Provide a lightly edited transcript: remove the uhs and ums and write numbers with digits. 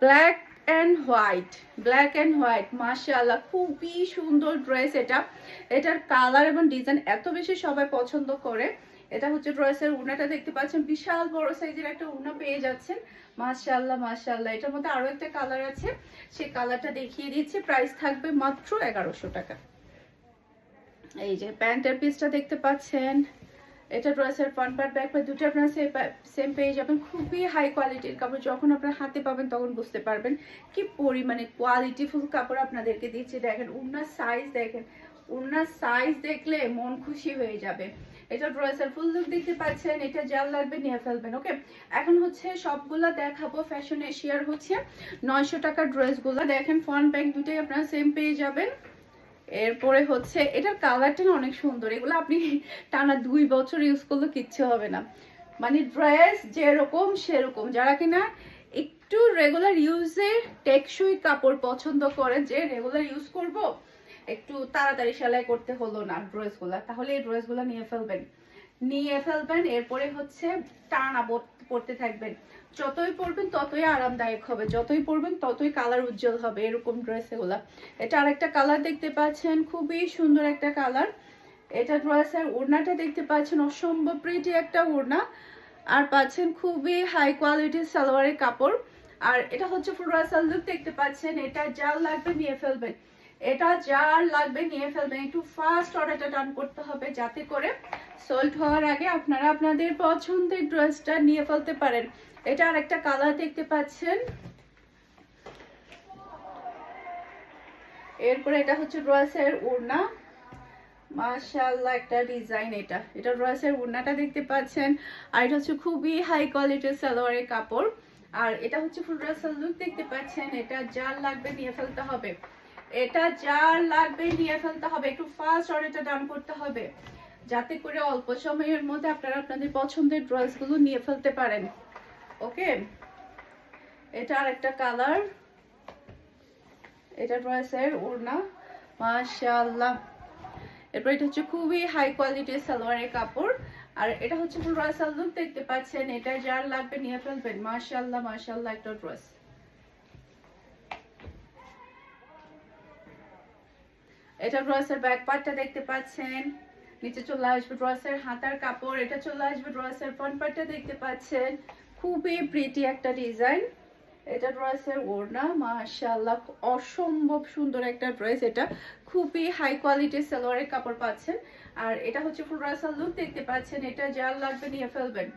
Black and white, black and white, মাশাআল্লাহ খুবই সুন্দর ড্রেস এটা। এটার কালার এবং ডিজাইন এত বেশি সবাই পছন্দ করে। এটা হচ্ছে ড্রেসের উড়নাটা দেখতে পাচ্ছেন, বিশাল বড় সাইজের একটা উড়না পেয়ে যাচ্ছেন। মাশাআল্লাহ মাশাআল্লাহ। এটার মধ্যে আরো একটা কালার আছে, সেই কালারটা দেখিয়ে দিচ্ছি। প্রাইস থাকবে মাত্র 1100 টাকা। এই যে প্যান্টের পিসটা দেখতে পাচ্ছেন, এটা ড্রেসের ফ্রন্ট পার্ট ব্যাক পার্ট দুটো আপনারা সেম পেয়ে যাবেন। খুবই হাই কোয়ালিটির কাপড়, যখন আপনার হাতে পাবেন তখন বুঝতে পারবেন কি পরিমাণে কোয়ালিটিফুল কাপড় আপনাদেরকে দিচ্ছি। দেখেন উড়নার সাইজ, দেখেন উড়নার সাইজ দেখলে মন খুশি হয়ে যাবে। এটা ড্রেসের ফুল লুক দেখতে পাচ্ছেন। এটা জাল লাগবে নিয়ে ফেলবেন। ওকে, এখন হচ্ছে সবগুলা দেখাবো ফ্যাশন এশিয়ার হচ্ছে 900 টাকার ড্রেসগুলো। দেখেন ফ্রন্ট ব্যাক দুটোই আপনারা সেম পেয়ে যাবেন। এরপরে হচ্ছে এটার কালারটা না অনেক সুন্দর, এগুলো আপনি টানা 2 বছর ইউজ করলে কিচ্ছু হবে না। মানে ড্রেস যেরকম সেরকম, যারা কিনা একটু রেগুলার ইউজে টেকসই কাপড় পছন্দ করেন, যে রেগুলার ইউজ করব একটু তাড়াতাড়ি সেলাই করতে হলো না ড্রেসগুলা, তাহলে এই ড্রেসগুলো নিয়ে ফেলবেন, নিয়ে ফেলবেন। এরপরে হচ্ছে টানা পরতে থাকবেন, যতই পরবেন ততই আরামদায়ক হবে, যতই পরবেন ততই কালার উজ্জ্বল হবে এরকম ড্রেস এগুলা। এটা আরেকটা কালার দেখতে পাচ্ছেন, খুবই সুন্দর একটা কালার। এটা ড্রেসের ওড়নাটা দেখতে পাচ্ছেন, অসম্ভব প্রিটি একটা ওড়না, আর পাচ্ছেন খুবই হাই কোয়ালিটির সালোয়ারের কাপড়। আর এটা হচ্ছে ফুল ড্রেসের লুক দেখতে পাচ্ছেন। এটা যা লাগবে নিয়ে ফেলবেন, এটা যার লাগবে নিয়ে ফেলবেন। একটু ফাস্ট অর্ডারটা ডান করতে হবে, যাতে করে সোল্ড হওয়ার আগে আপনারা আপনাদের পছন্দের ড্রেসটা নিয়ে ফেলতে পারেন। এটা আরেকটা কালার দেখতে পাচ্ছেন। এরপরে এটা হচ্ছে ড্রেসের ওড়না, মাশাআল্লাহ একটা ডিজাইন। এটা ড্রেসের ওড়নাটা দেখতে পাচ্ছেন। আর এটা হচ্ছে খুবই হাই কোয়ালিটির সালোয়ারের কাপড়। আর এটা হচ্ছে ফুল ড্রেসের লুক দেখতে পাচ্ছেন। এটা যার লাগবে নিয়ে ফেলতে হবে, এটা যার লাগবে নিয়ে ফেলতে হবে। একটু ফাস্ট অর্ডারটা ডান করতে হবে, যাতে করে অল্প সময়ের মধ্যে আপনারা আপনাদের পছন্দের ড্রেসগুলো নিয়ে ফেলতে পারেন। ওকে, এটা আরেকটা কালার। এটা ড্রেসের ওড়না, মাশাআল্লাহ। এরপর এটা হচ্ছে খুবই হাই কোয়ালিটির সালোয়ারের কাপড়। আর এটা হচ্ছে ফুল ড্রেসের লুক দেখতে পাচ্ছেন। এটা যার লাগবে নিয়ে ফেলবেন। মাশাআল্লাহ মাশাআল্লাহ একটা ড্রেস। এটা ড্রেসের ব্যাক পার্টটা দেখতে পাচ্ছেন, নিচে চলে আসবে ড্রেসের হাতার কাপড়, এটা চলে আসবে ড্রেসের ফ্রন্ট পার্টটা দেখতে পাচ্ছেন। খুবই প্রিটি একটা ডিজাইন। এটা ড্রেসের ওড়না, মাশাআল্লাহ অসম্ভব সুন্দর একটা ড্রেস। এটা খুবই হাই কোয়ালিটির সালোয়ারের কাপড় পাচ্ছেন। আর এটা হচ্ছে ফুল ড্রেসের লুক দেখতে পাচ্ছেন। এটা যার লাগবে নিয়ে ফেলবেন।